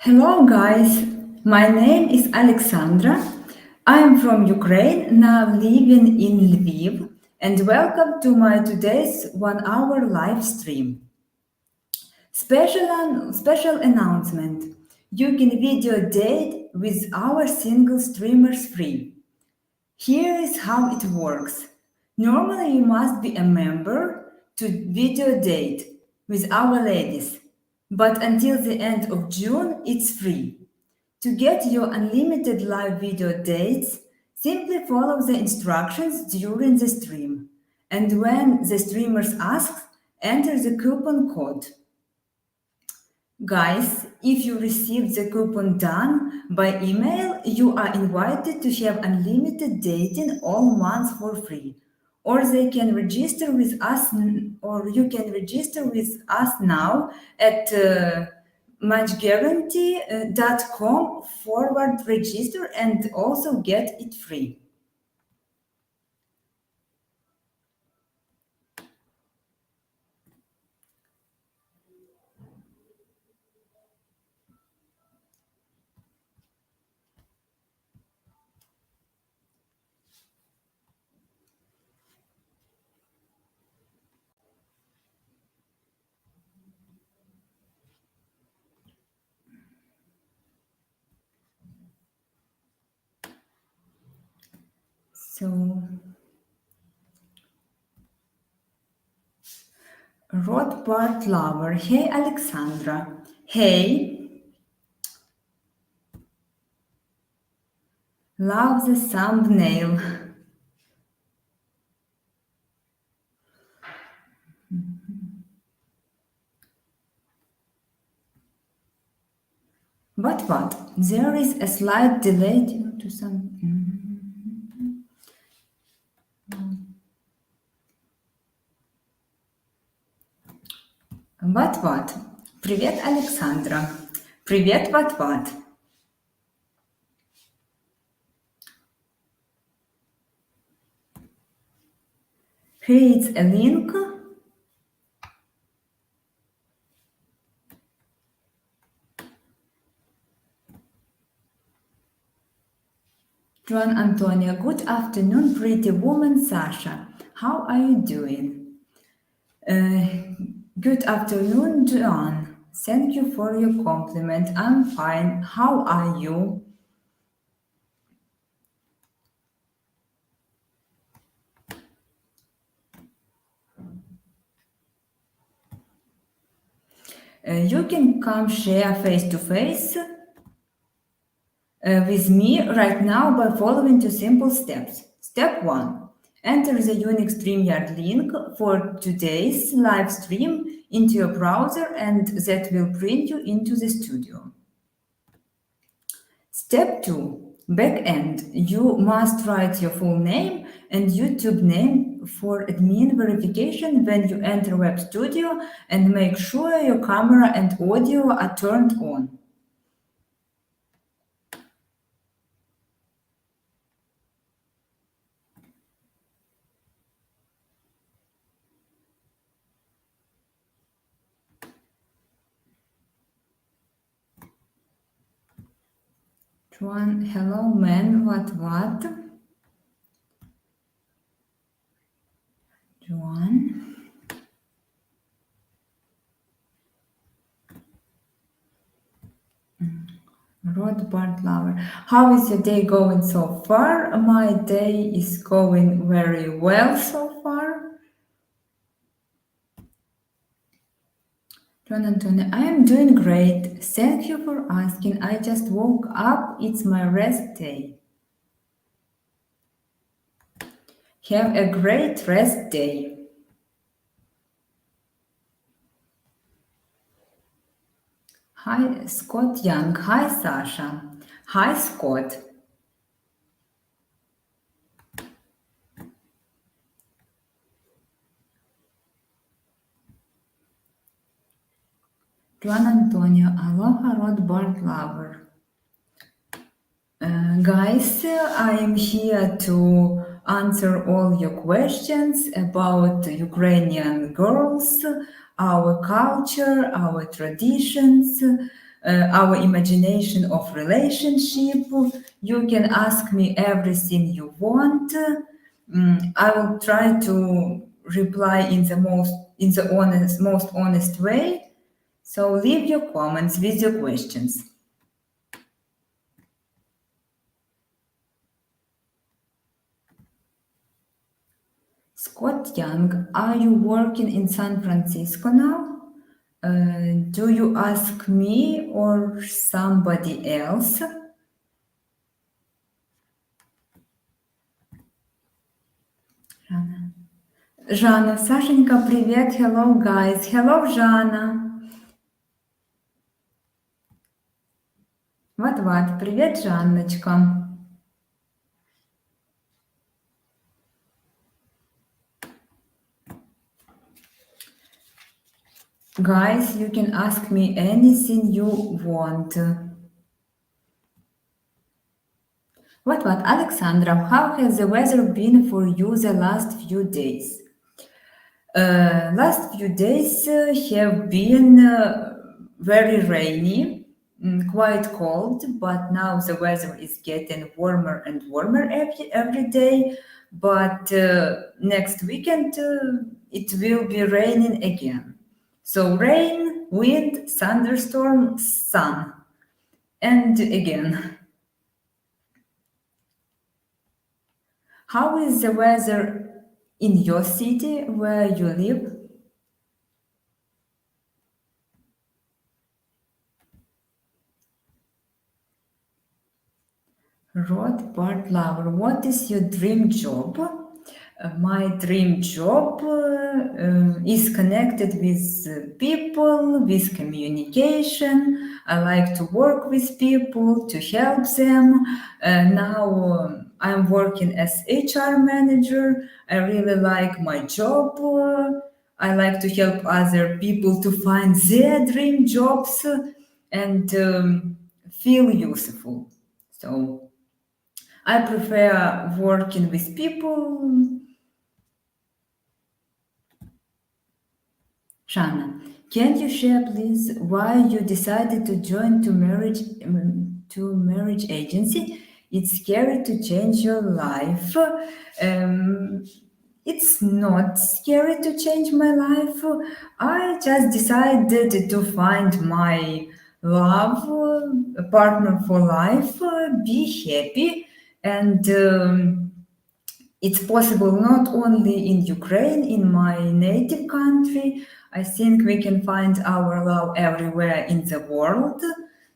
Hello, guys. My name is Alexandra. I am from Ukraine, now living in Lviv, and welcome to my today's 1 hour live stream. Special announcement. You can video date with our single streamers free. Here is how it works. Normally, you must be a member to video date with our ladies, but until the end of June, it's free. To get your unlimited live video dates, simply follow the instructions during the stream. And when the streamers ask, enter the coupon code. Guys, if you received the coupon done by email, you are invited to have unlimited dating all months for free. Or they can register with us, or you can register with us now at matchguarantee.com forward register and also get it free. So, Rothbard Lover. Hey, Alexandra. Hey, love the thumbnail. But what? There is a slight delay due to some. What? Привет, Александра. Привет, what? Here is a link. Juan Antonio, good afternoon, pretty woman Sasha. How are you doing? Good afternoon, John. Thank you for your compliment. I'm fine. How are you? You can come share face to face with me right now by following two simple steps. Step 1. Enter the unique StreamYard link for today's live stream into your browser and that will bring you into the studio. Step 2. Backend. You must write your full name and YouTube name for admin verification when you enter Web Studio and make sure your camera and audio are turned on. Juan, hello man, what? Juan. Rothbard Lover. How is your day going so far? My day is going very well so far. John Antonio, I am doing great. Thank you for asking. I just woke up. It's my rest day. Have a great rest day. Hi, Scott Young. Hi, Sasha. Hi, Scott. Juan Antonio, aloha Rothbard Lover. Guys, I am here to answer all your questions about Ukrainian girls, our culture, our traditions. our imagination of relationship. You can ask me everything you want. I will try to reply in the most honest way. So leave your comments with your questions. Scott Young, are you working in San Francisco now? Do you ask me or somebody else? Жанна, Сашенька, привет, hello guys, hello Жанна. Вот, привет, Жанночка. Guys, you can ask me anything you want. What, Alexandra, how has the weather been for you the last few days? Last few days have been very rainy, quite cold, but now the weather is getting warmer and warmer every day. But next weekend it will be raining again. So rain, wind, thunderstorm, sun, and again. How is the weather in your city where you live? Rothbard Lover, what is your dream job? My dream job is connected with people, with communication. I like to work with people, to help them. Now I'm working as HR manager. I really like my job. I like to help other people to find their dream jobs and feel useful. So I prefer working with people. Shana, can you share please why you decided to join to marriage agency? It's scary to change your life. It's not scary to change my life. I just decided to find my love, a partner for life, be happy, and it's possible not only in Ukraine, in my native country. I think we can find our love everywhere in the world.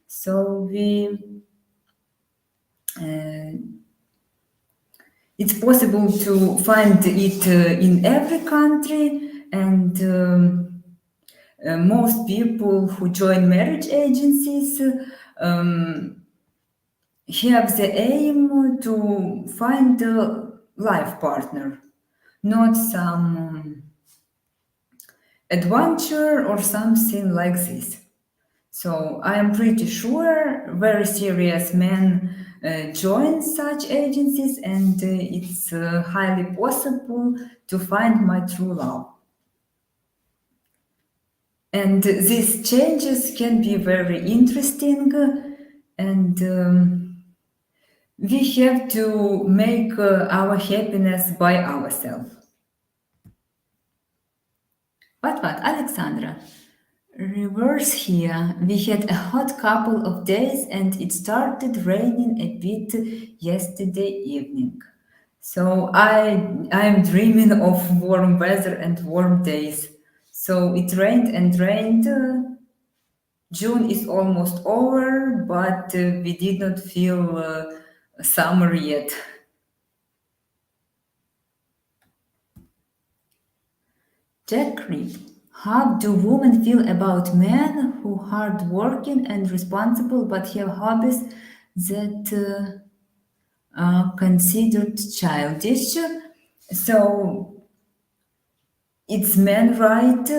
So it's possible to find it in every country, and most people who join marriage agencies have the aim to find a life partner, not some adventure or something like this. So I am pretty sure very serious men join such agencies, and it's highly possible to find my true love. And these changes can be very interesting, and we have to make our happiness by ourselves. What, Alexandra? Reverse here. We had a hot couple of days and it started raining a bit yesterday evening. So I'm dreaming of warm weather and warm days. So it rained and rained. June is almost over, but we did not feel summer yet. Jack Reed. How do women feel about men who are hardworking and responsible but have hobbies that are considered childish? So it's men right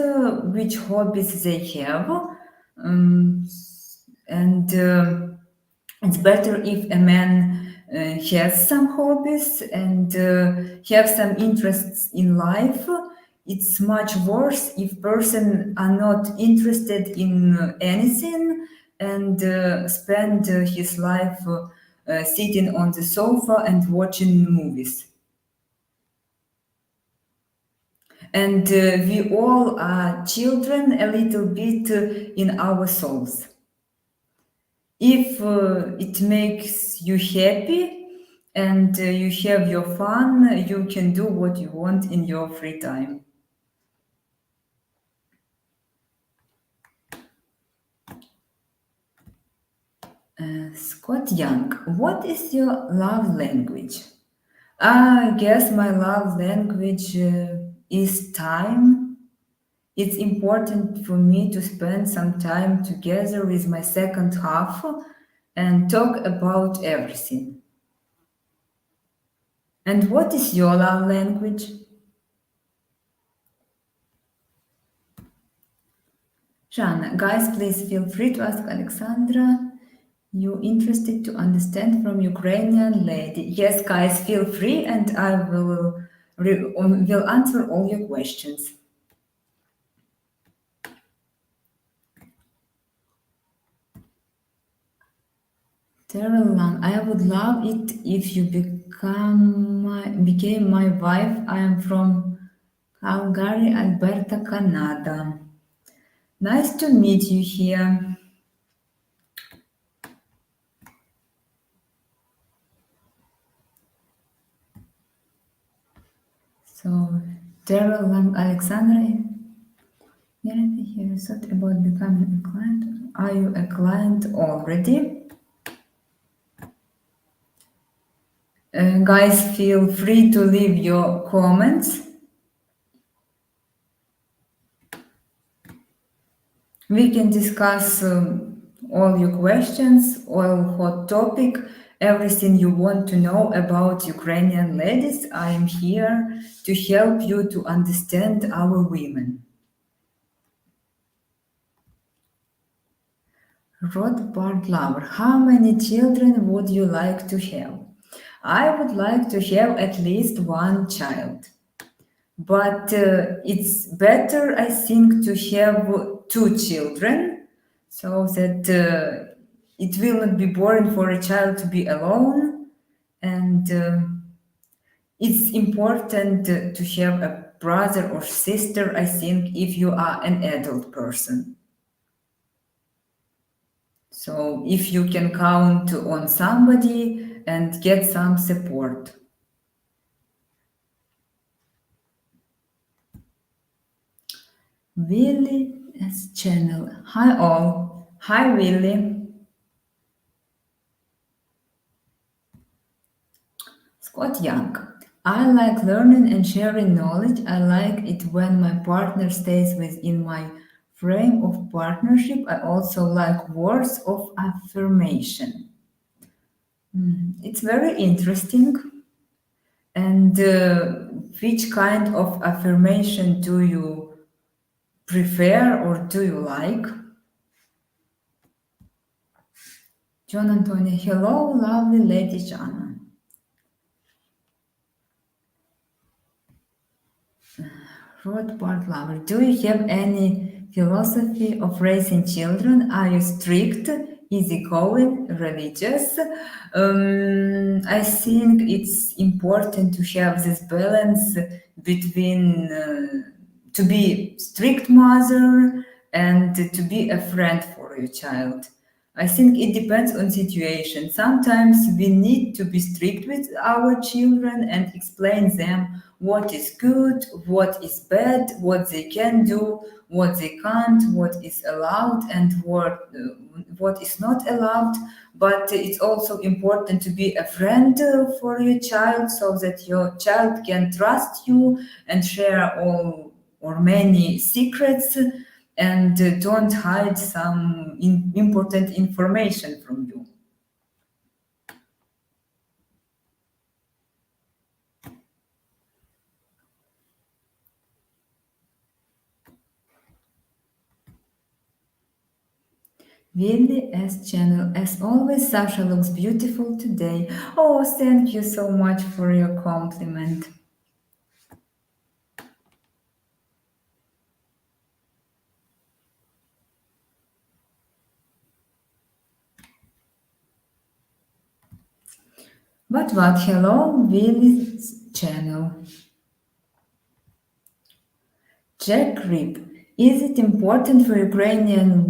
which hobbies they have, and it's better if a man has some hobbies and have some interests in life. It's much worse if person are not interested in anything and spend his life sitting on the sofa and watching movies. And we all are children a little bit in our souls. If it makes you happy and you have your fun, you can do what you want in your free time. Scott Young, what is your love language? I guess my love language is time. It's important for me to spend some time together with my second half and talk about everything. And what is your love language? Jana, guys, please feel free to ask Alexandra. You interested to understand from Ukrainian lady? Yes, guys, feel free, and I will answer all your questions. Terelan, I would love it if you became my wife. I am from Calgary, Alberta, Canada. Nice to meet you here. So, Terelan, Alexandra, you thought about becoming a client. Are you a client already? Guys, feel free to leave your comments. We can discuss all your questions, all hot topic, everything you want to know about Ukrainian ladies. I am here to help you to understand our women. Rothbard lover, how many children would you like to have? I would like to have at least one child. But it's better, I think, to have two children so that it will not be boring for a child to be alone. And it's important to have a brother or sister, I think, if you are an adult person. So if you can count on somebody and get some support. Willie S. Channel. Hi all. Hi Willie. Scott Young. I like learning and sharing knowledge. I like it when my partner stays within my frame of partnership. I also like words of affirmation. It's very interesting. And which kind of affirmation do you prefer or do you like? John Antonio, hello, lovely lady Jana. Rothbard lover, do you have any philosophy of raising children? Are you strict, easygoing, religious? I think it's important to have this balance between to be strict mother and to be a friend for your child. I think it depends on situation. Sometimes we need to be strict with our children and explain them what is good, what is bad, what they can do, what they can't, what is allowed, and what is not allowed. But it's also important to be a friend for your child so that your child can trust you and share all or many secrets and don't hide some important information from you. Willie S. Channel. As always, Sasha looks beautiful today. Oh, thank you so much for your compliment. What? Hello, Willie's channel. Jack Rip. Is it important for Ukrainian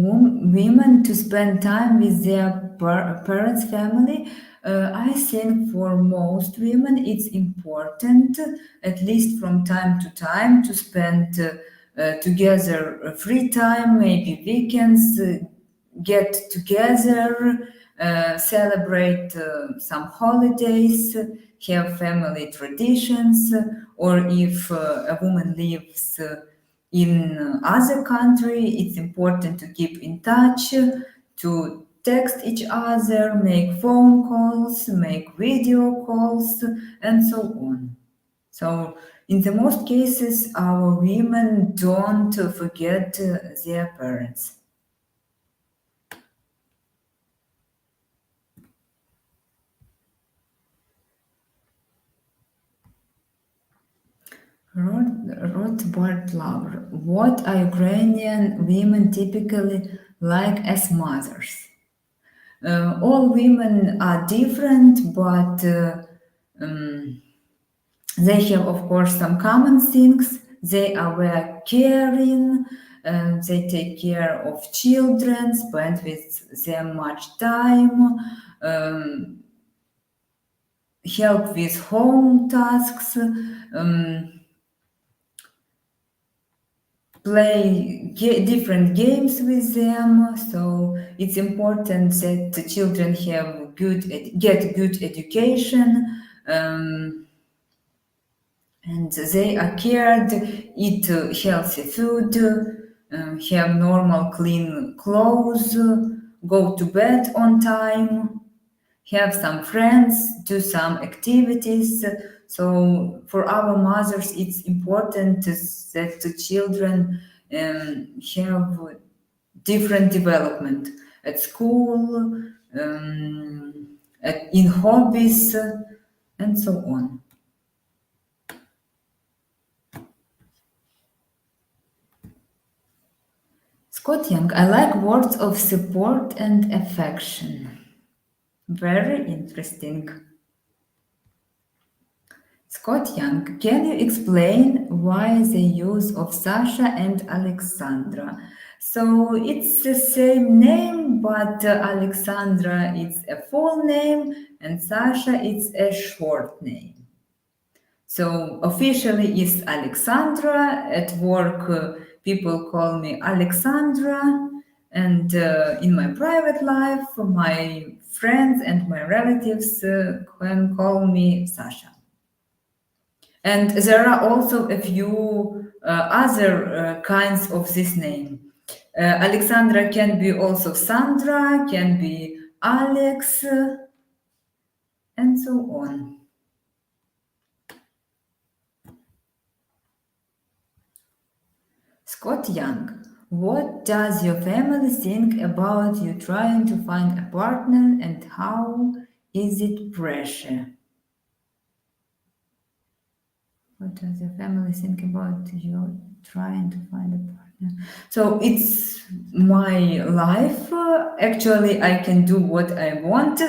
women to spend time with their parents' family? I think for most women it's important, at least from time to time, to spend together free time, maybe weekends, get together, celebrate some holidays, have family traditions, or if a woman lives in other country, it's important to keep in touch, to text each other, make phone calls, make video calls, and so on. So, in the most cases, our women don't forget their parents. Rothbard lover. What are Ukrainian women typically like as mothers? All women are different, but um, they have, of course, some common things. They are very caring, they take care of children, spend with them much time, um, help with home tasks. Play different games with them. So it's important that the children have get good education, and they are cared, eat healthy food, have normal clean clothes, go to bed on time, have some friends, do some activities. So for our mothers, it's important that the children have different development at school, in hobbies, and so on. Scott Young, I like words of support and affection. Very interesting. Scott Young, can you explain why the use of Sasha and Alexandra? So it's the same name, but Alexandra is a full name and Sasha is a short name. So officially is Alexandra. At work, people call me Alexandra. And in my private life, my friends and my relatives can call me Sasha. And there are also a few other kinds of this name. Alexandra can be also Sandra, can be Alex, and so on. Scott Young, what does your family think about you trying to find a partner and how is it pressure? What does your family think about you trying to find a partner? So it's my life. Actually, I can do what I want.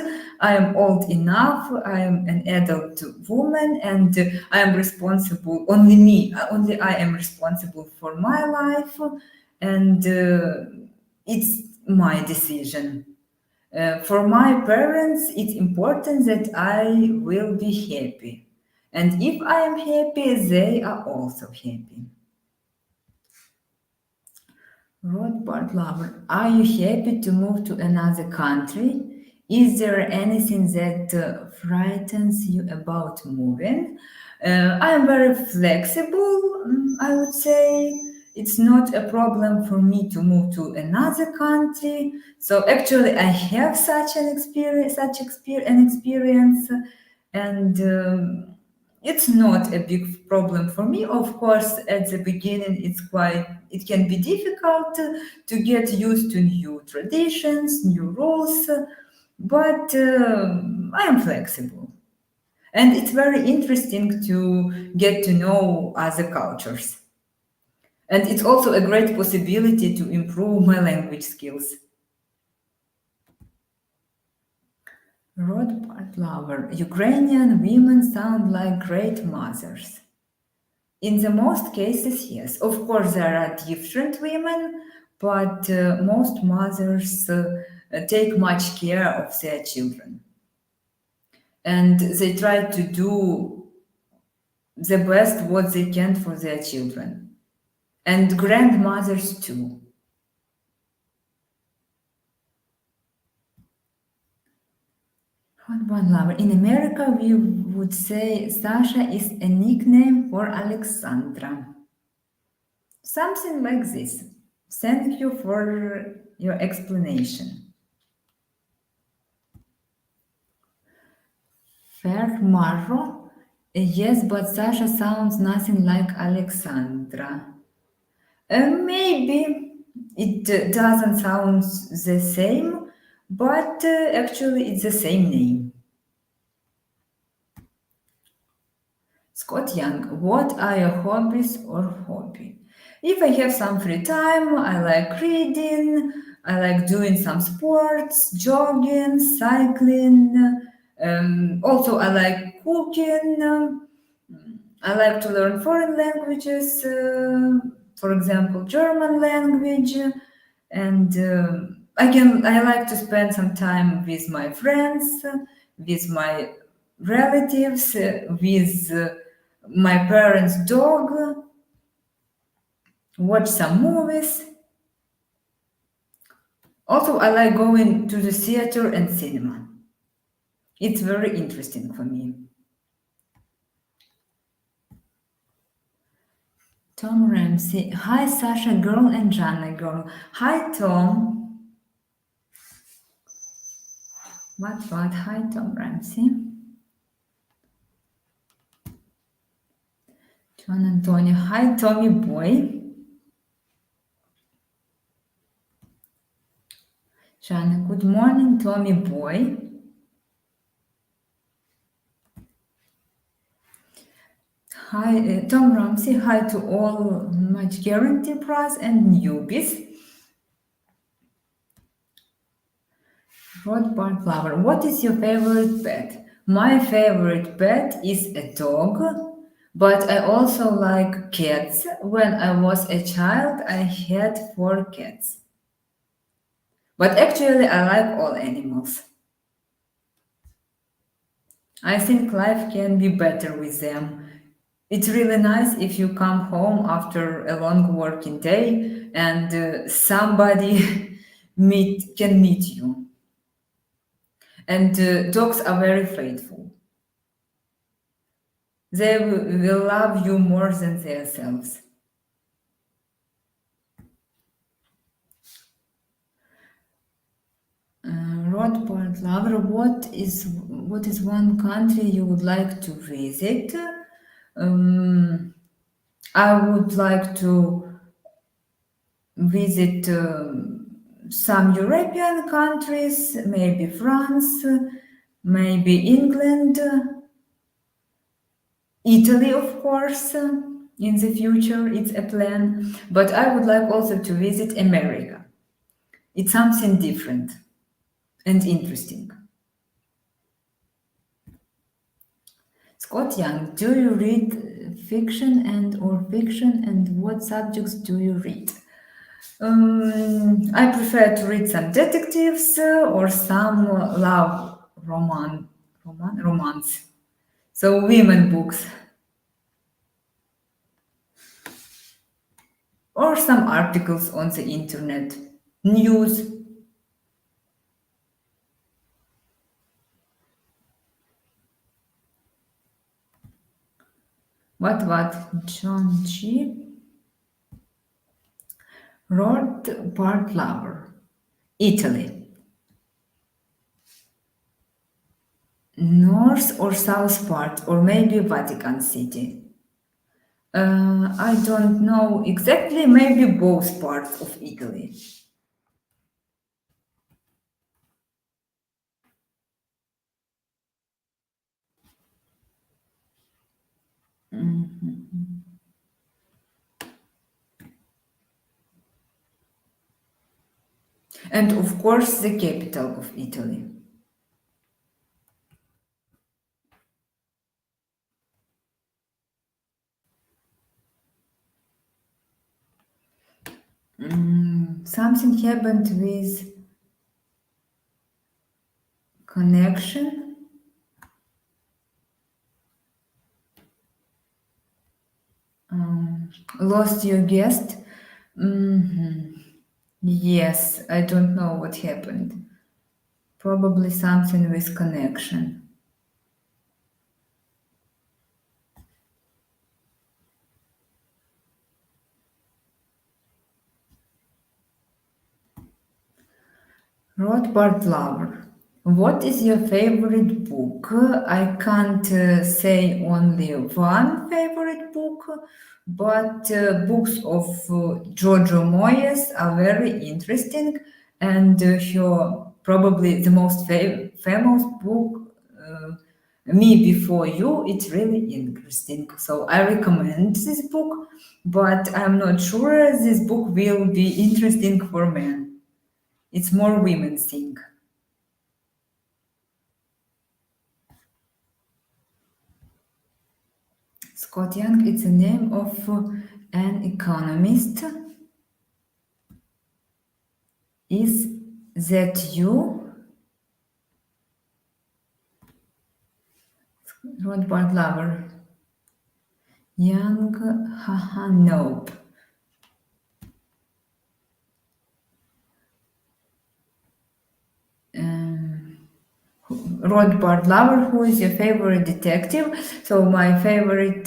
I am old enough. I am an adult woman, and I am responsible. Only me. Only I am responsible for my life, and it's my decision. For my parents, it's important that I will be happy. And if I am happy, they are also happy. Rothbard lover, are you happy to move to another country? Is there anything that frightens you about moving? I am very flexible, I would say. It's not a problem for me to move to another country. So actually, I have such an experience, and it's not a big problem for me. Of course, at the beginning, it can be difficult to get used to new traditions, new rules, but I am flexible. And it's very interesting to get to know other cultures. And it's also a great possibility to improve my language skills. Rothbard lover. Ukrainian women sound like great mothers. In the most cases, yes. Of course, there are different women, but most mothers take much care of their children. And they try to do the best what they can for their children. And grandmothers too. What one lover? In America, we would say Sasha is a nickname for Alexandra. Something like this. Thank you for your explanation. Fair Marro? Yes, but Sasha sounds nothing like Alexandra. Maybe it doesn't sound the same, but actually it's the same name. Scott Young, what are your hobbies or hobby? If I have some free time, I like reading, I like doing some sports, jogging, cycling. Also, I like cooking. I like to learn foreign languages, for example, German language, and I like to spend some time with my friends, with my relatives, with my parents' dog, watch some movies. Also, I like going to the theater and cinema. It's very interesting for me. Tom Ramsey. Hi, Sasha girl and Jana girl. Hi, Tom. What? Hi, Tom Ramsey. John Antonio. Hi, Tommy boy. Jana, good morning, Tommy boy. Hi, Tom Ramsey. Hi to all much guarantee pros and newbies. Rothbard flower. What is your favorite pet? My favorite pet is a dog, but I also like cats. When I was a child, I had 4 cats. But actually, I like all animals. I think life can be better with them. It's really nice if you come home after a long working day and somebody can meet you. And dogs are very faithful. They will love you more than themselves. Rothbard lover, what is one country you would like to visit? Um, I would like to visit some European countries, maybe France, maybe England, Italy, of course. In the future, it's a plan. But I would like also to visit America. It's something different and interesting. Scott Young, do you read fiction and what subjects do you read? I prefer to read some detectives or some love romance. So women books or some articles on the internet, news. What? John G. Road Part Lover, Italy. North or south part, or maybe Vatican City. I don't know exactly, maybe both parts of Italy. Mhm. And of course, the capital of Italy. Something happened with connection. Lost your guest. Mhm. Yes, I don't know what happened. Probably something with connection. Rothbard Lover. What is your favorite book? I can't say only one favorite book, but books of Giorgio Moyes are very interesting, and her probably the most famous book, Me Before You, it's really interesting. So I recommend this book, but I'm not sure this book will be interesting for men. It's more women thing. Scott Young, it's a name of an economist. Is that you? Rothbard Lover. Young, haha, nope. Rothbard Lover, who is your favorite detective? So my favorite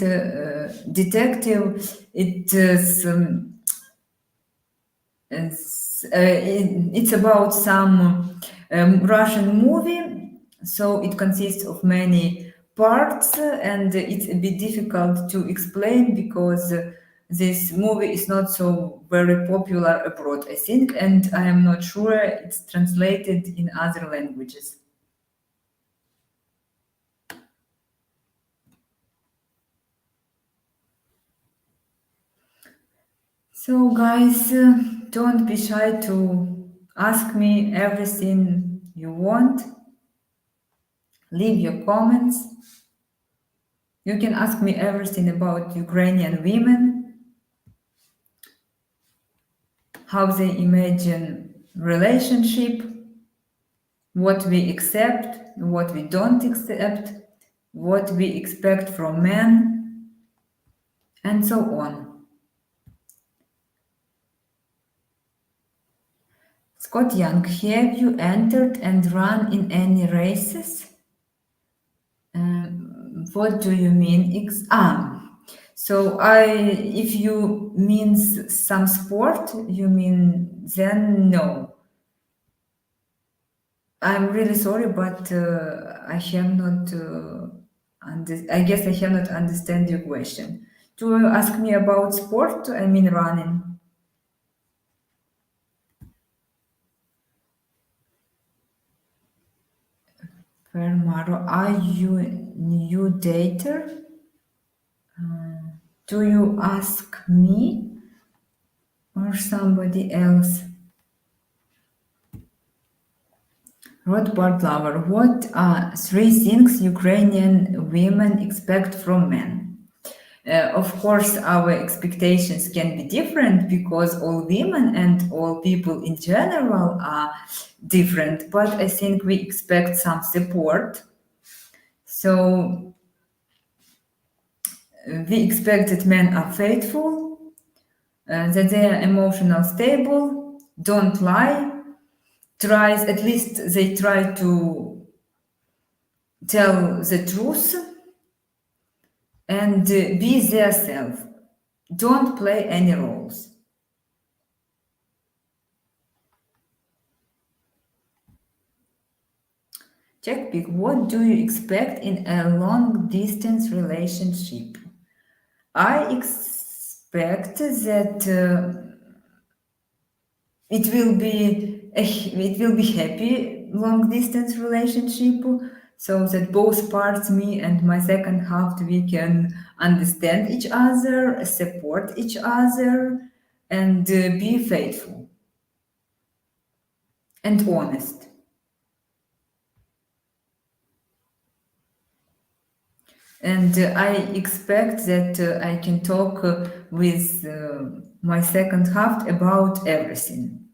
detective, it's about some Russian movie, so it consists of many parts, and it's a bit difficult to explain because this movie is not so very popular abroad, I think, and I am not sure it's translated in other languages. So, guys, don't be shy to ask me everything you want. Leave your comments. You can ask me everything about Ukrainian women, how they imagine relationship, what we accept, what we don't accept, what we expect from men, and so on. Scott Young, have you entered and run in any races? What do you mean? So if you means some sport, you mean then no. I'm really sorry, but I have not. I guess I have not understand your question. Do you ask me about sport? I mean running. Fermaro, are you a new dater? Do you ask me or somebody else? Rothbard lover, what are three things Ukrainian women expect from men? Of course, our expectations can be different because all women and all people in general are different, but I think we expect some support. So we expect that men are faithful, that they are emotional stable, don't lie, tries at least they try to tell the truth and be their self. Don't play any roles. Check pick. What do you expect in a long distance relationship? I expect that it will be happy long distance relationship, so that both parts, me and my second half, we can understand each other, support each other, and be faithful and honest. And I expect that I can talk with my second half about everything.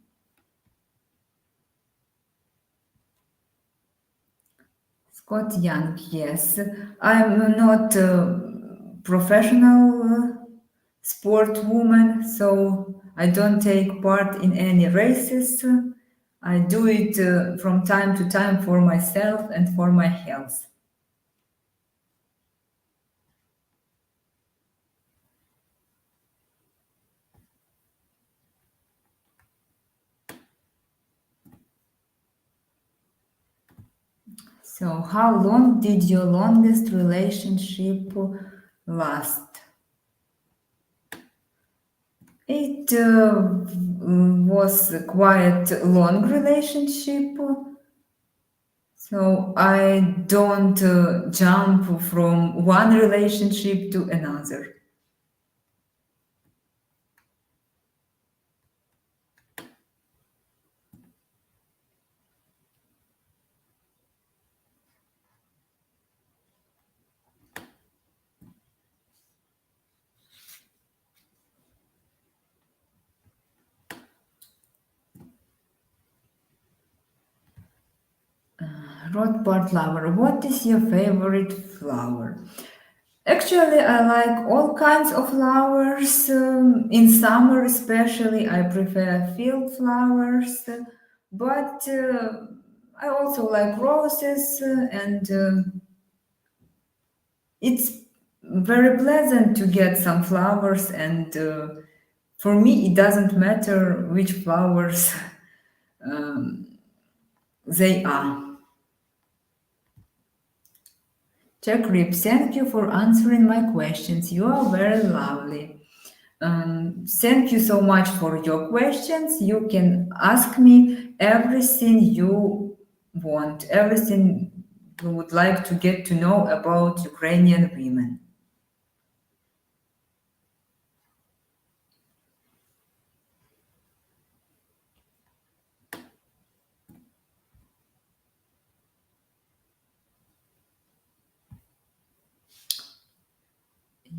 Scott Young, yes. I'm not a professional sport woman, so I don't take part in any races. I do it from time to time for myself and for my health. So, how long did your longest relationship last? It was a quite long relationship, so I don't jump from one relationship to another. Rothbard flower. What is your favorite flower? Actually, I like all kinds of flowers. In summer, especially, I prefer field flowers, but I also like roses, and it's very pleasant to get some flowers. And for me, it doesn't matter which flowers um, they are. Jack Rip, thank you for answering my questions. You are very lovely. Thank you so much for your questions. You can ask me everything you want, everything you would like to get to know about Ukrainian women.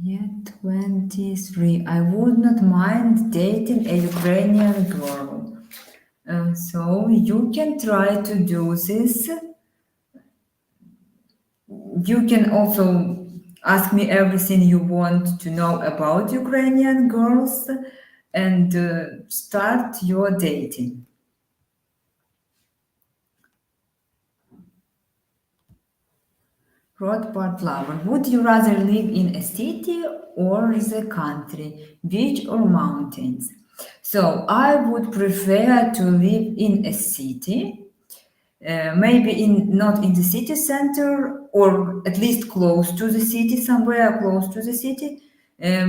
Yeah, 23. I would not mind dating a Ukrainian girl. So you can try to do this. You can also ask me everything you want to know about Ukrainian girls and start your dating. Rothbard flower. Would you rather live in a city or the country, beach or mountains? So I would prefer to live in a city, maybe in not in the city center or at least close to the city, somewhere close to the city,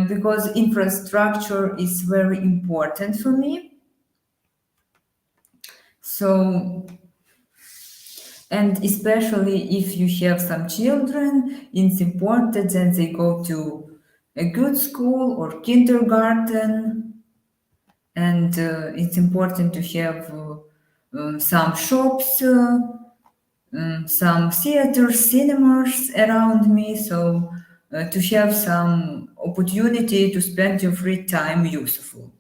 because infrastructure is very important for me. So, and especially if you have some children, it's important that they go to a good school or kindergarten, and it's important to have some shops, some theaters, cinemas around me, so to have some opportunity to spend your free time useful.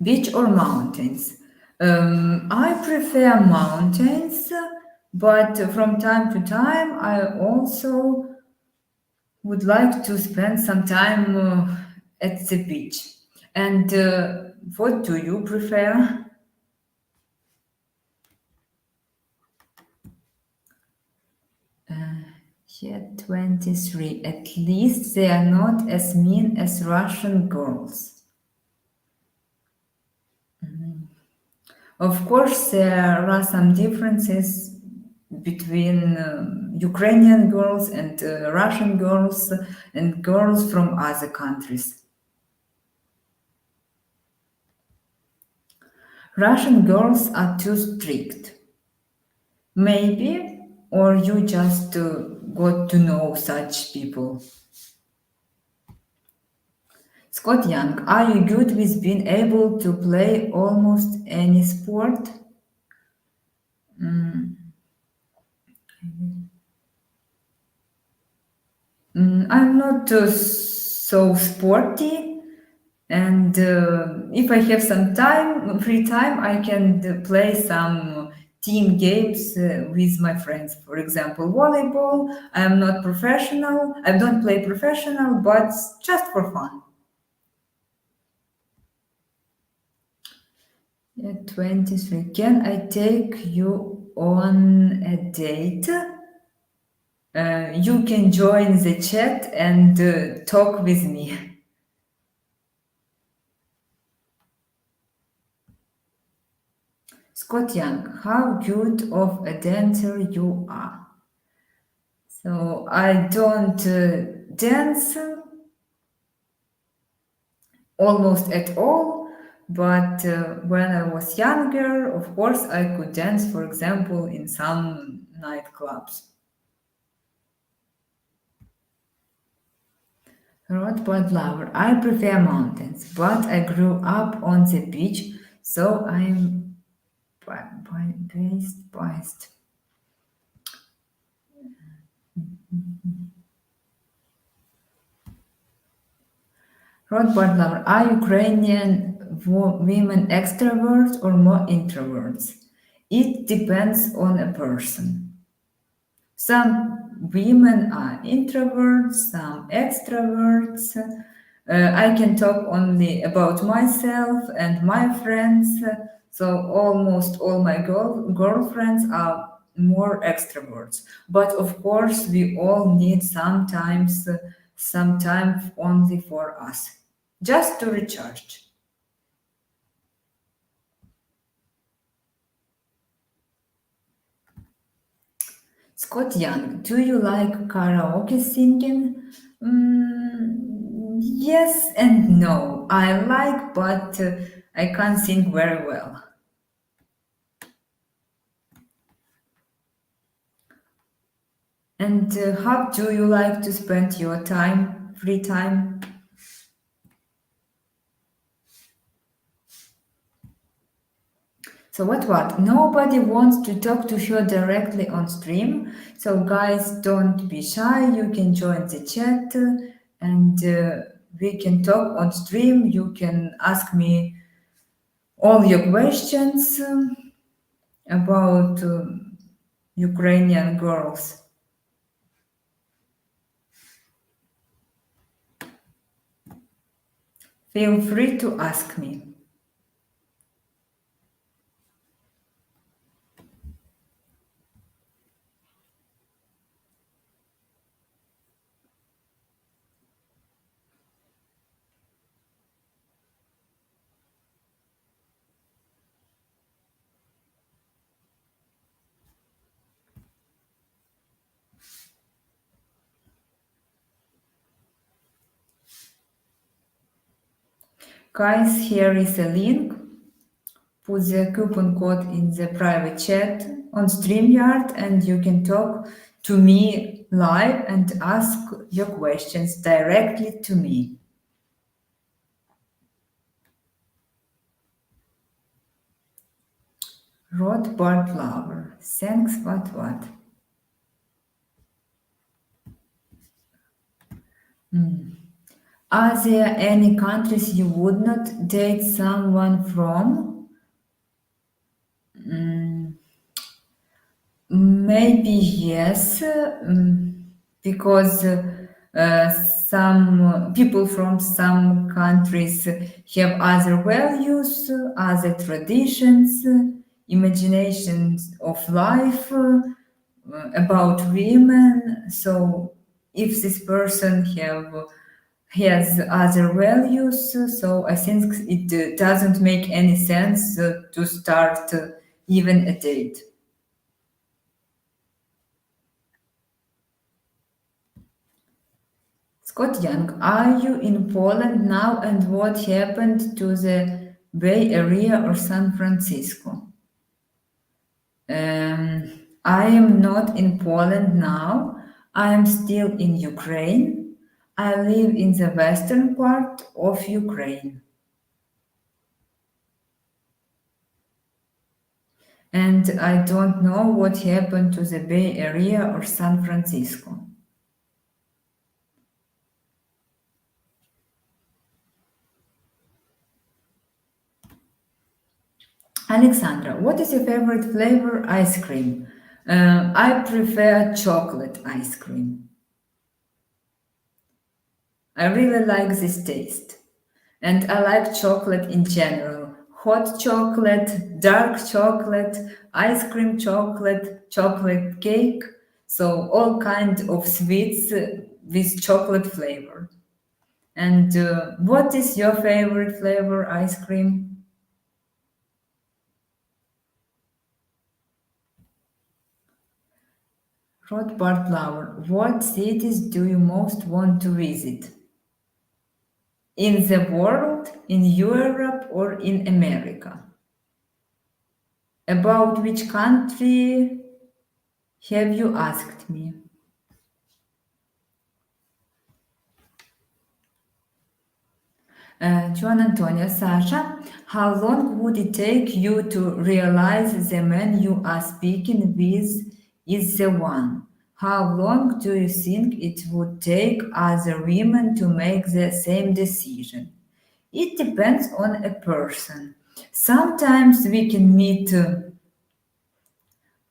Beach or mountains? I prefer mountains, but from time to time I also would like to spend some time at the beach. And what do you prefer? Yeah, 23. At least they are not as mean as Russian girls. Of course, there are some differences between Ukrainian girls and Russian girls and girls from other countries. Russian girls are too strict. Maybe, or you just got to know such people. Scott Young, are you good with being able to play almost any sport? I'm not so sporty. And if I have some time, free time, I can play some team games with my friends. For example, volleyball. I am not professional. I don't play professional, but just for fun. At 23, can I take you on a date? You can join the chat and talk with me. Scott Young, how good of a dancer you are. So I don't dance almost at all, but when I was younger, of course, I could dance, for example, in some nightclubs. Road but lover. I prefer mountains, but I grew up on the beach, so I'm biased. Road but lover. Are Ukrainian women extroverts or more introverts? It depends on a person. Some women are introverts, some extroverts. I can talk only about myself and my friends. So almost all my girlfriends are more extroverts. But of course, we all need sometimes some time only for us, just to recharge. Scott Young, do you like karaoke singing? Yes and no. I like, but I can't sing very well. And how do you like to spend your time, free time? So what? Nobody wants to talk to her directly on stream. So guys, don't be shy. You can join the chat and we can talk on stream. You can ask me all your questions about Ukrainian girls. Feel free to ask me. Guys, here is a link. Put the coupon code in the private chat on StreamYard and you can talk to me live and ask your questions directly to me. Rothbard lover. Thanks, but what? Are there any countries you would not date someone from? Maybe yes, because some people from some countries have other values, other traditions, imaginations of life about women. So if this person has other values, so I think it doesn't make any sense to start even a date. Scott Young, are you in Poland now and what happened to the Bay Area or San Francisco? I am not in Poland now. I am still in Ukraine. I live in the western part of Ukraine. And I don't know what happened to the Bay Area or San Francisco. Alexandra, what is your favorite flavor ice cream? I prefer chocolate ice cream. I really like this taste. And I like chocolate in general. Hot chocolate, dark chocolate, ice cream chocolate, chocolate cake. So all kind of sweets with chocolate flavor. And what is your favorite flavor ice cream? Rothbard Flower. What cities do you most want to visit? In the world, in Europe, or in America? About which country have you asked me? Juan Antonio, Sasha, how long would it take you to realize the man you are speaking with is the one? How long do you think it would take other women to make the same decision? It depends on a person. Sometimes we can meet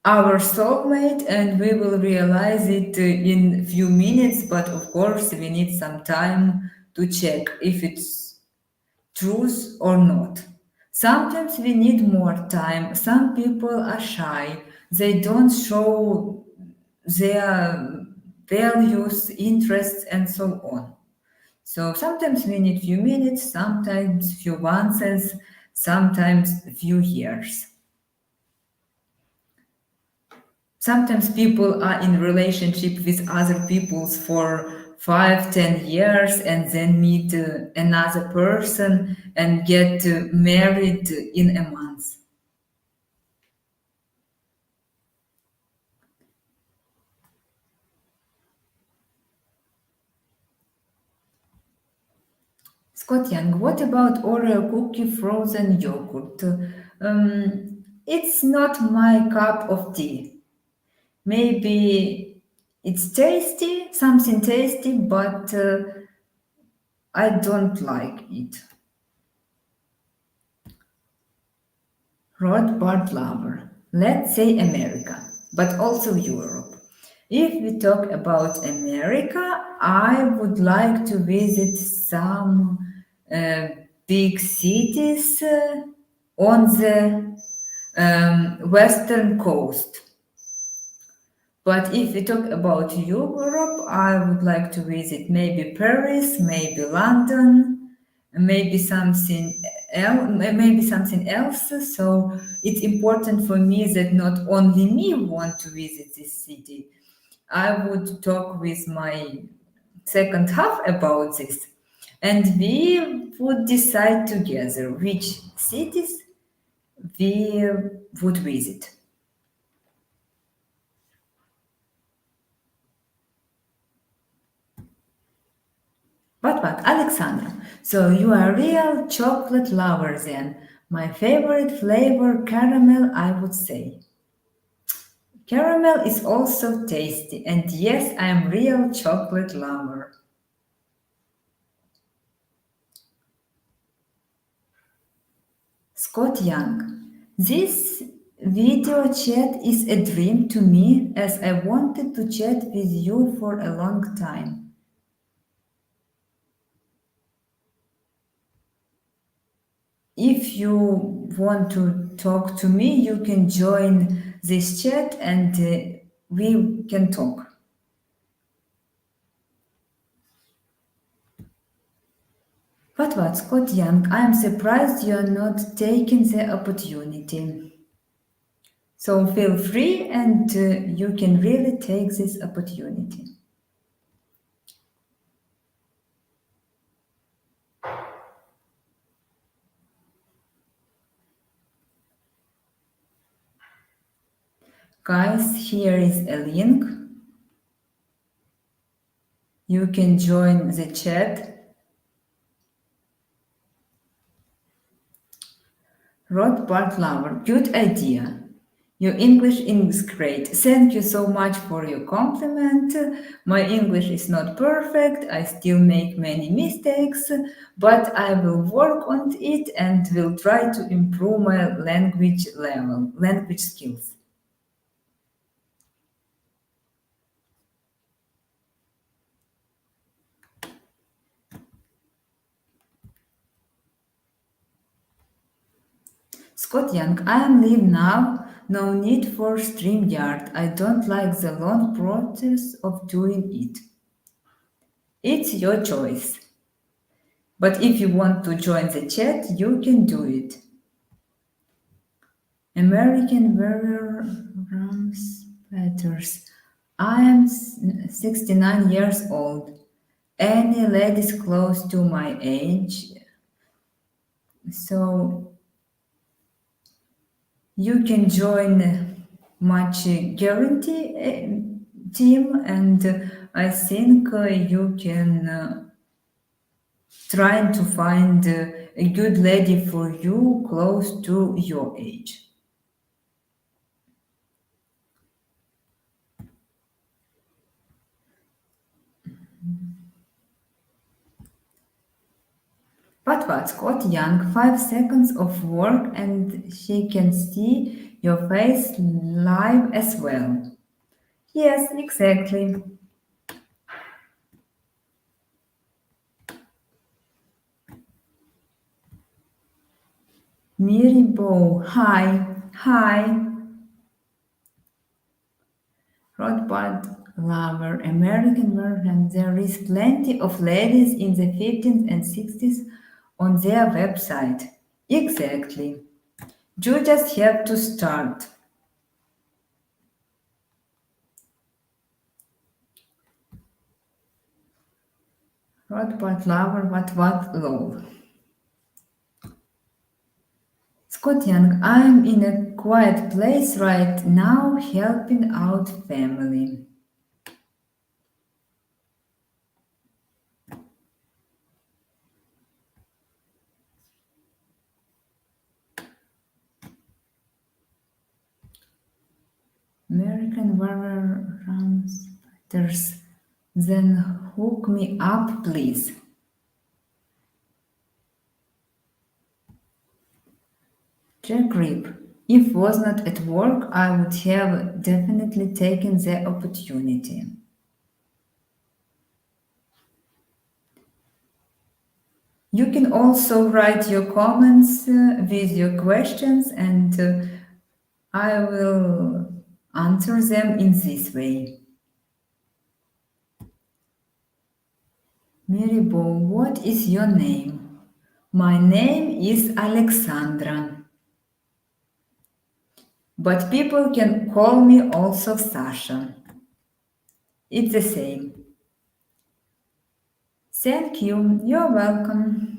our soulmate and we will realize it in few minutes, but of course we need some time to check if it's truth or not. Sometimes we need more time. Some people are shy. They don't show their values, interests, and so on. So sometimes we need few minutes, sometimes few months, sometimes few years. Sometimes people are in relationship with other peoples for 5, 10 years and then meet another person and get married in a month. Scott Young, what about Oreo cookie frozen yogurt? It's not my cup of tea. Maybe it's tasty, something tasty, but I don't like it. Rothbard lover. Let's say America, but also Europe. If we talk about America, I would like to visit some uh, big cities on the western coast. But if we talk about Europe, I would like to visit maybe Paris, maybe London, maybe something else. So it's important for me that not only me want to visit this city. I would talk with my second half about this, and we would decide together which cities we would visit. What, Alexandra? So you are a real chocolate lover then. My favorite flavor, caramel, I would say. Caramel is also tasty, and yes, I am real chocolate lover. Scott Young. This video chat is a dream to me as I wanted to chat with you for a long time. If you want to talk to me, you can join this chat and we can talk. What, Scott Young? I am surprised you are not taking the opportunity. So feel free and you can really take this opportunity. Guys, here is a link. You can join the chat. Rothbard lover, good idea. Your English is great. Thank you so much for your compliment. My English is not perfect. I still make many mistakes, but I will work on it and will try to improve my language level, language skills. Scott Young, I am live now. No need for StreamYard. I don't like the long process of doing it. It's your choice. But if you want to join the chat, you can do it. American Warrior Rams Peters. I am 69 years old. Any ladies close to my age, so you can join much guarantee team, and I think you can try to find a good lady for you close to your age. But what, Scott Young, 5 seconds of work and she can see your face live as well. Yes, exactly. Miri Bow, hi, hi. Rothbard lover, American version. There is plenty of ladies in the 50s and 60s on their website. Exactly. You just have to start. Rothbard lover, what love. Scott Young, I'm in a quiet place right now helping out family. American Warrior Rams Fighters. Then hook me up, please. Jack Rip. If was not at work, I would have definitely taken the opportunity. You can also write your comments with your questions, and I will answer them in this way. Mary Bo, what is your name? My name is Alexandra, but people can call me also Sasha. It's the same. Thank you. You're welcome.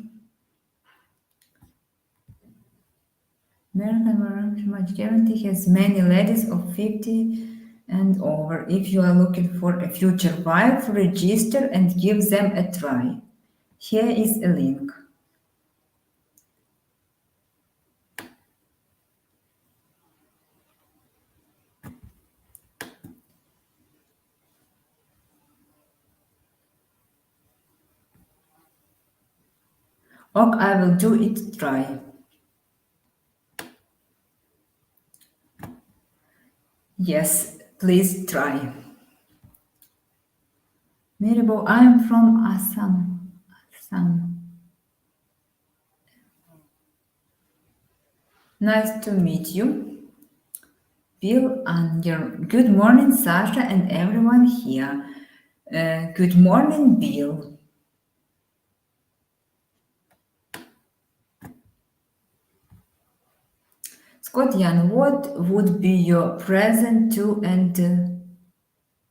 American Marriage Match Guarantee has many ladies of 50 and over. If you are looking for a future wife, register and give them a try. Here is a link. Ok, I will do it try. Yes, please try. Miribo, I am from Assam. Assam. Nice to meet you. Bill Anger. Good morning, Sasha and everyone here. Good morning, Bill. Scott Jan, what would be your present to and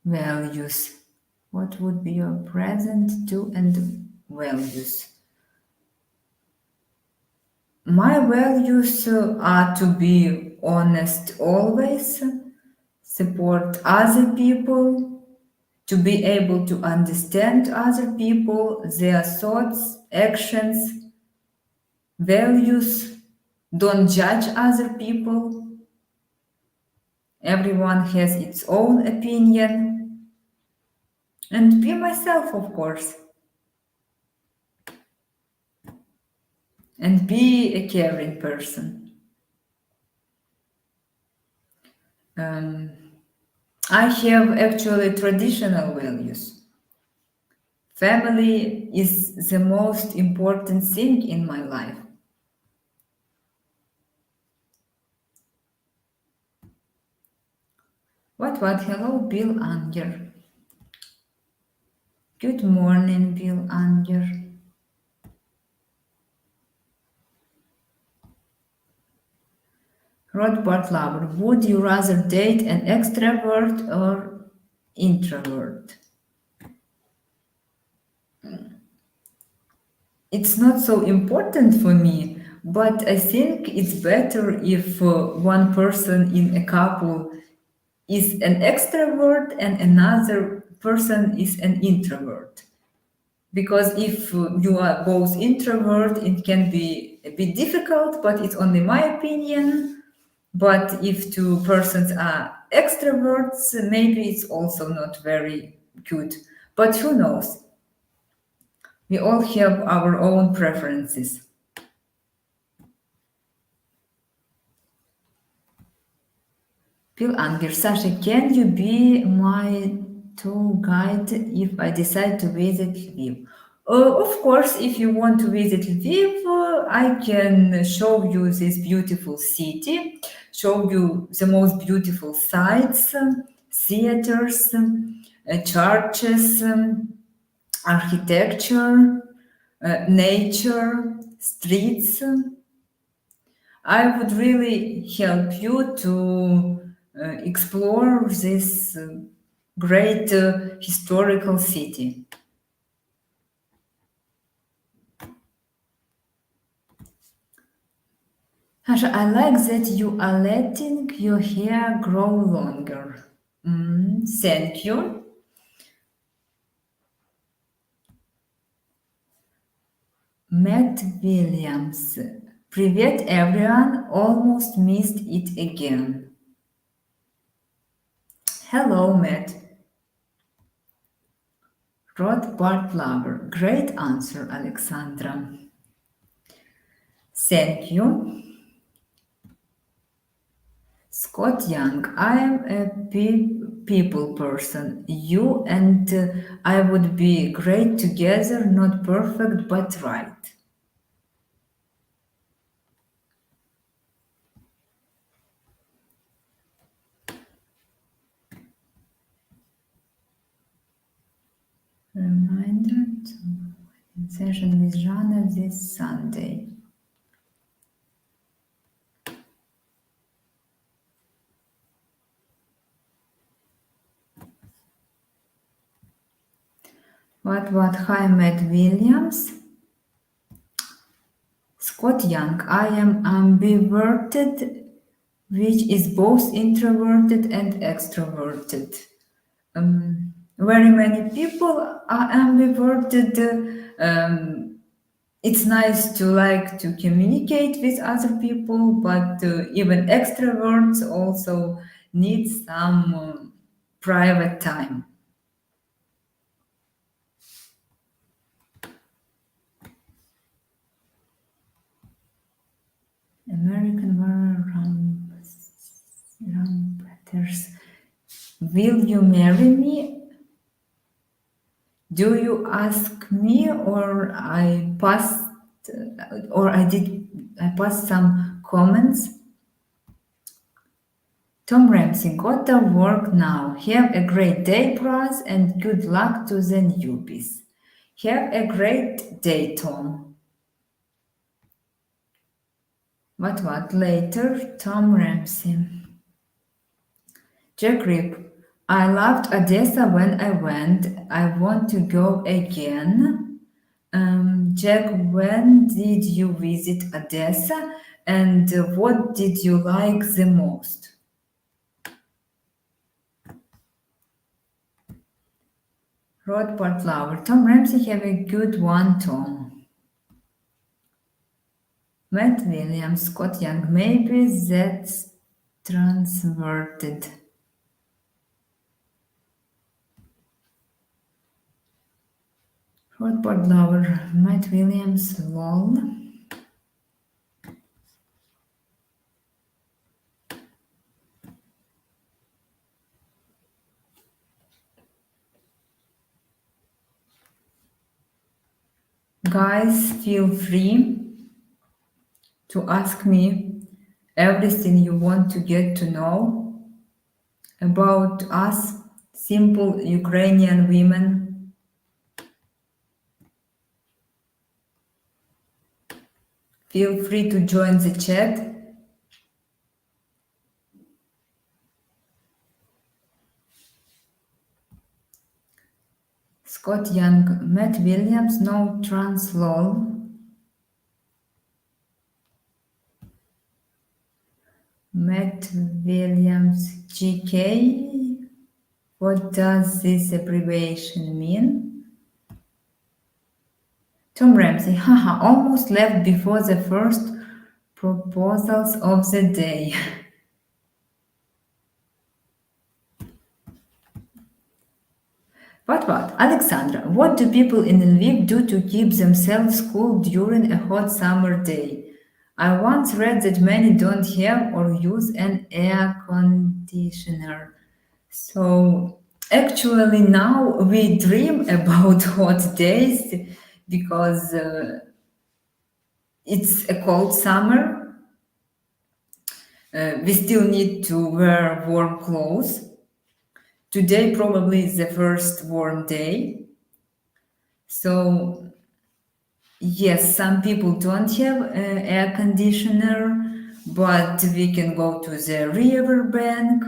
values? What would be your present to and values? My values are to be honest always, support other people, to be able to understand other people, their thoughts, actions, values, don't judge other people. Everyone has its own opinion. And be myself, of course. And be a caring person. Um, I have actually traditional values. Family is the most important thing in my life. What? Hello, Bill Anger. Good morning, Bill Anger. Rothbard lover. Would you rather date an extrovert or introvert? It's not so important for me, but I think it's better if one person in a couple is an extrovert and another person is an introvert. Because if you are both introvert, it can be a bit difficult, but it's only my opinion. But if two persons are extroverts, maybe it's also not very good. But who knows? We all have our own preferences. Bill Anger, Sasha, can you be my tour guide if I decide to visit Lviv? Of course, if you want to visit Lviv, I can show you this beautiful city, show you the most beautiful sites, theaters, churches, architecture, nature, streets. I would really help you to explore this great historical city. Hasha, I like that you are letting your hair grow longer. Thank you. Matt Williams. Привет, everyone. Almost missed it again. Hello, Matt. Rothbard lover. Great answer, Alexandra. Thank you. Scott Young, I am a people person. You and I would be great together, not perfect, but right. Reminder to session with Jana this Sunday. What? Hi, Matt Williams. Scott Young, I am ambiverted, which is both introverted and extroverted. Very many people are ambiverted. It's nice to like to communicate with other people, but even extroverts also need some private time. American Rambutters. Will you marry me? Do you ask me, or I passed, or I passed some comments? Tom Ramsey, got to work now. Have a great day, pros, and good luck to the newbies. Have a great day, Tom. What? Later, Tom Ramsey. Jack Rip, I loved Odessa when I went. I want to go again. Jack, when did you visit Odessa, and what did you like the most? Rothbard Lover. Tom Ramsey have a good one, Tom. Matt Williams, Scott Young. Maybe that's Transverted. Hotpot lover. Matt Williams. Lol. Guys, feel free to ask me everything you want to get to know about us, simple Ukrainian women. Feel free to join the chat. Scott Young, Matt Williams, no trans lol. Matt Williams, GK. What does this abbreviation mean? Tom Ramsey, haha, almost left before the first proposals of the day. What? Alexandra, what do people in Lviv do to keep themselves cool during a hot summer day? I once read that many don't have or use an air conditioner. So actually now we dream about hot days because it's a cold summer. We still need to wear warm clothes. Today probably is the first warm day. So yes, some people don't have air conditioner, but we can go to the river bank,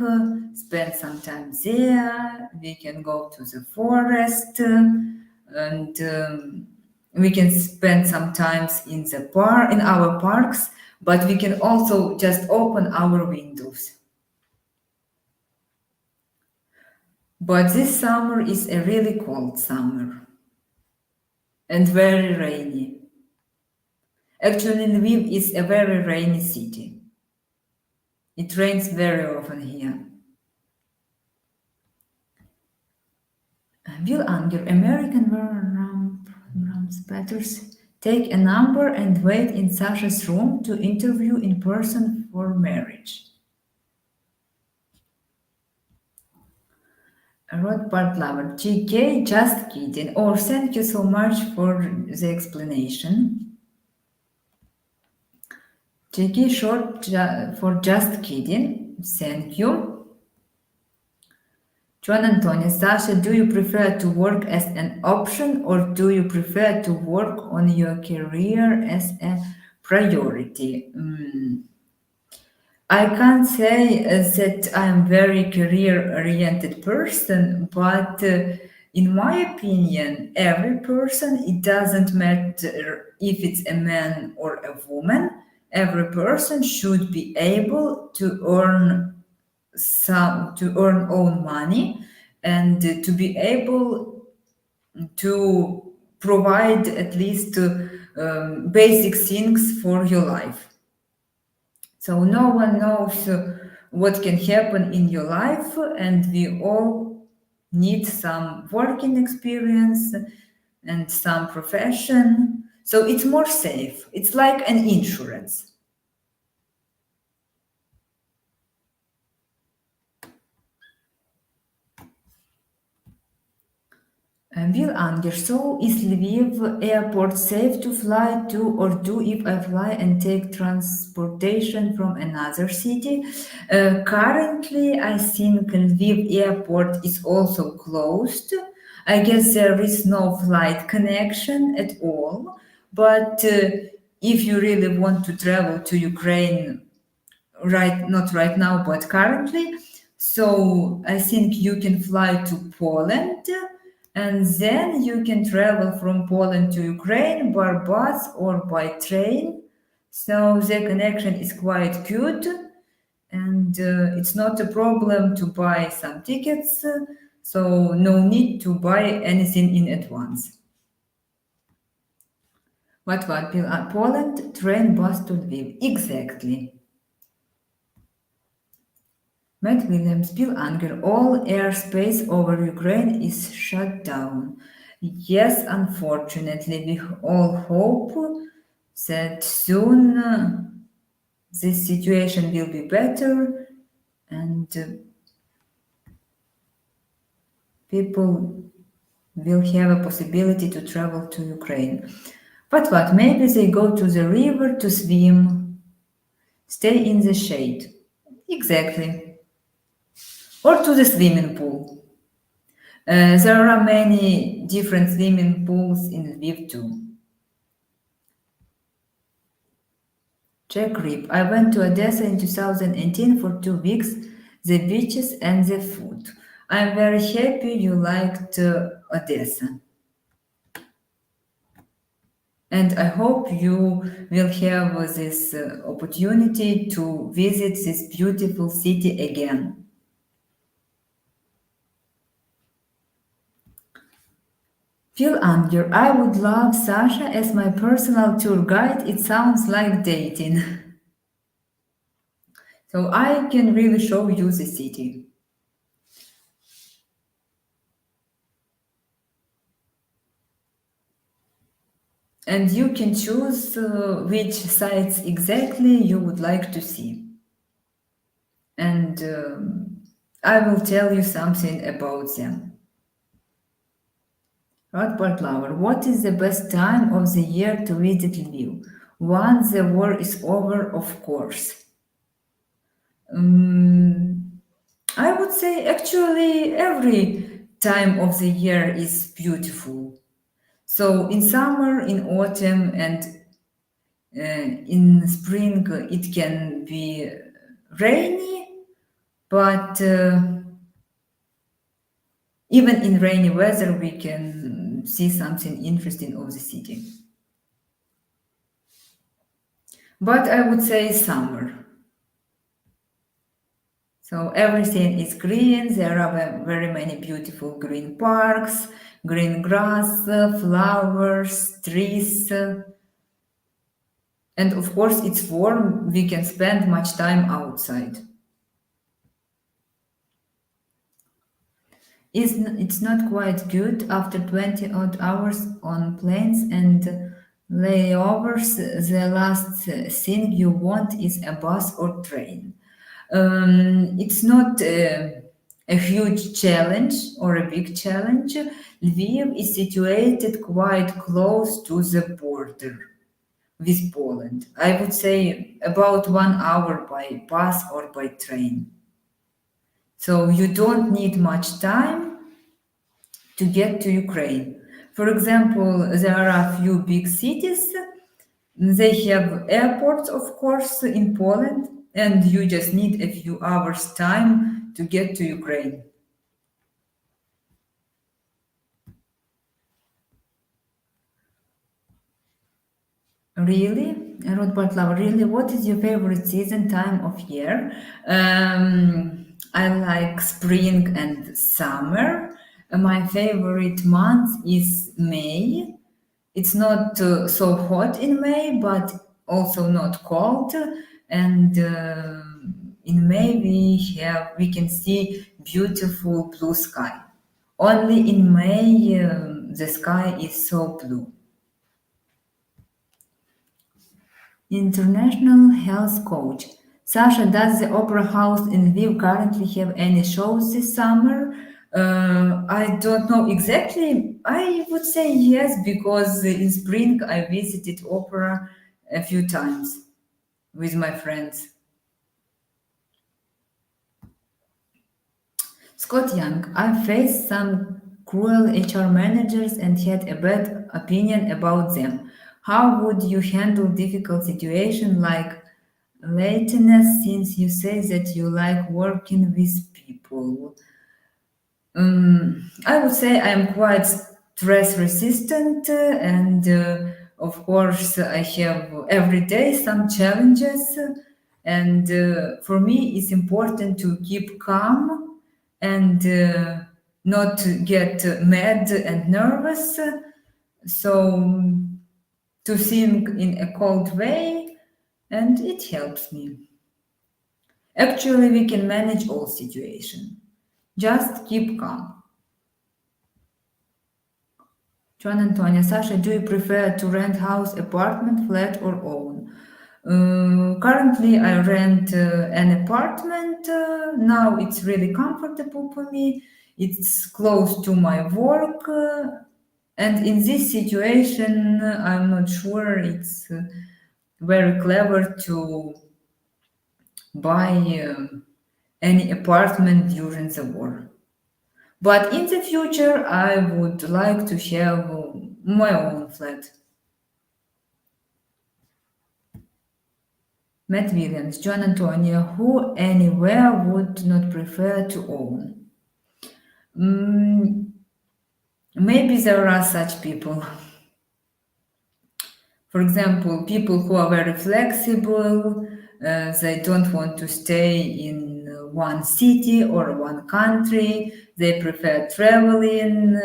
spend some time there. We can go to the forest, and we can spend some time in the park, in our parks. But we can also just open our windows. But this summer is a really cold summer and very rainy. Actually, Lviv is a very rainy city. It rains very often here. Bill Anger, American Rams Peters, take a number and wait in Sasha's room to interview in person for marriage. Rod Part Lover, GK, just kidding. Or thank you so much for the explanation. JK short for just kidding. Thank you. John Antonio, Sasha, do you prefer to work as an option or do you prefer to work on your career as a priority? I can't say that I'm very career-oriented person, but in my opinion, every person, it doesn't matter if it's a man or a woman, every person should be able to earn own money and to be able to provide at least basic things for your life. So no one knows what can happen in your life, and we all need some working experience and some profession. So it's more safe. It's like an insurance. Bill Anger, so is Lviv airport safe to fly to, or do if I fly and take transportation from another city? Currently, I think Lviv airport is also closed. I guess there is no flight connection at all. But if you really want to travel to Ukraine, right, not right now, but currently, so I think you can fly to Poland and then you can travel from Poland to Ukraine by bus or by train. So the connection is quite good and it's not a problem to buy some tickets. So no need to buy anything in advance. What? Poland, train, bus to Lviv. Exactly. Matt Williams, Bill Anger, all airspace over Ukraine is shut down. Yes, unfortunately, we all hope that soon this situation will be better and people will have a possibility to travel to Ukraine. But what? Maybe they go to the river to swim, stay in the shade. Exactly. Or to the swimming pool. There are many different swimming pools in Lviv too. Czech Rip. I went to Odessa in 2018 for 2 weeks, the beaches and the food. I'm very happy you liked Odessa. And I hope you will have this opportunity to visit this beautiful city again. Phil Unger, I would love Sasha as my personal tour guide. It sounds like dating. So I can really show you the city. And you can choose which sites exactly you would like to see. And I will tell you something about them. Rodbert Lover, what is the best time of the year to visit Lviv? Once the war is over, of course. Um, I would say actually every time of the year is beautiful. So in summer, in autumn, and in spring, it can be rainy, but even in rainy weather, we can see something interesting of the city. But I would say summer. So everything is green. There are very many beautiful green parks, green grass, flowers, trees. And of course, it's warm. We can spend much time outside. It's not quite good after 20 odd hours on planes and layovers. The last thing you want is a bus or train. It's not a huge challenge or a big challenge. Lviv is situated quite close to the border with Poland. I would say about 1 hour by bus or by train. So you don't need much time to get to Ukraine. For example, there are a few big cities. They have airports, of course, in Poland, and you just need a few hours' time to get to Ukraine. Really? Rodbart Love, really? What is your favorite season time of year? I like spring and summer. My favorite month is May. It's not so hot in May, but also not cold. And in May we can see beautiful blue sky. Only in May the sky is so blue. International health coach. Sasha, does the Opera House in Lviv currently have any shows this summer? I don't know exactly. I would say yes, because in spring I visited opera a few times with my friends. Scott Young, I faced some cruel HR managers and had a bad opinion about them. How would you handle difficult situation like lateness since you say that you like working with people? I would say I'm quite stress resistant, and of course, I have every day some challenges. And for me, it's important to keep calm and not to get mad and nervous. So, to think in a cold way, and it helps me. Actually, we can manage all situations. Just keep calm. Juan Antonio, Sasha, do you prefer to rent house, apartment, flat, or own? Currently, I rent an apartment. Now it's really comfortable for me. It's close to my work. And in this situation, I'm not sure it's very clever to buy any apartment during the war. But in the future, I would like to have my own flat. Matt Williams, John Antonio, who anywhere would not prefer to own? Mm, maybe there are such people. For example, people who are very flexible, they don't want to stay in one city or one country, they prefer traveling,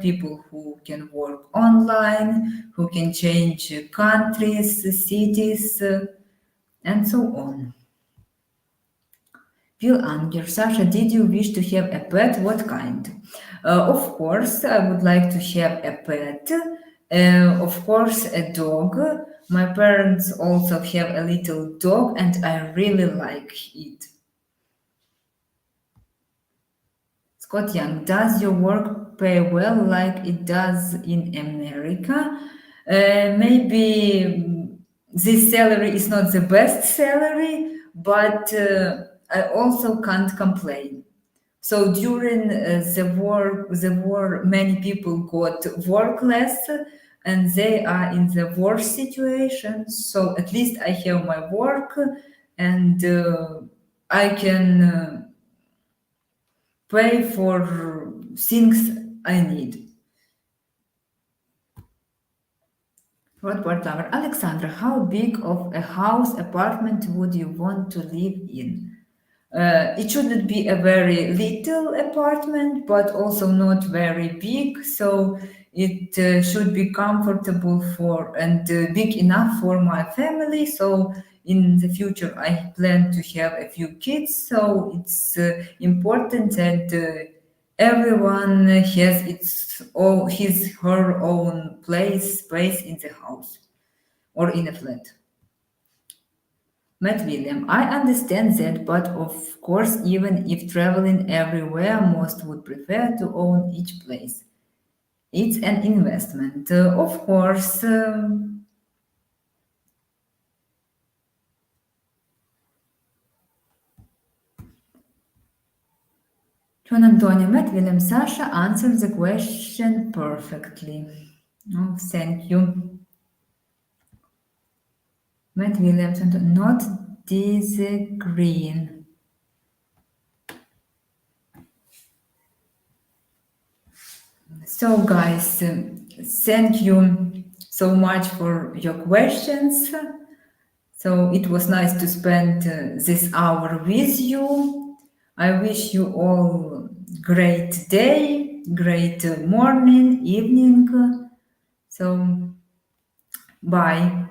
people who can work online, who can change countries, cities, and so on. Will Anger, Sasha, did you wish to have a pet? What kind? Of course, I would like to have a pet. Of course, a dog. My parents also have a little dog, and I really like it. Scott Young, does your work pay well like it does in America? Maybe this salary is not the best salary, but I also can't complain. So during the war, many people got workless, and they are in the worst situation. So at least I have my work, and I can pay for things I need. What lover? Alexandra, how big of a house apartment would you want to live in? It shouldn't be a very little apartment, but also not very big. So it should be comfortable for and big enough for my family. So in the future, I plan to have a few kids. So it's important that everyone has his her own space in the house or in a flat. Matt William, I understand that, but of course, even if traveling everywhere, most would prefer to own each place. It's an investment. Of course, Juan Antonio, Matt William, Sasha answered the question perfectly. Oh, thank you. Matt Williams, not disagreeing. So, guys, thank you so much for your questions. So it was nice to spend this hour with you. I wish you all great day, great morning, evening. So bye.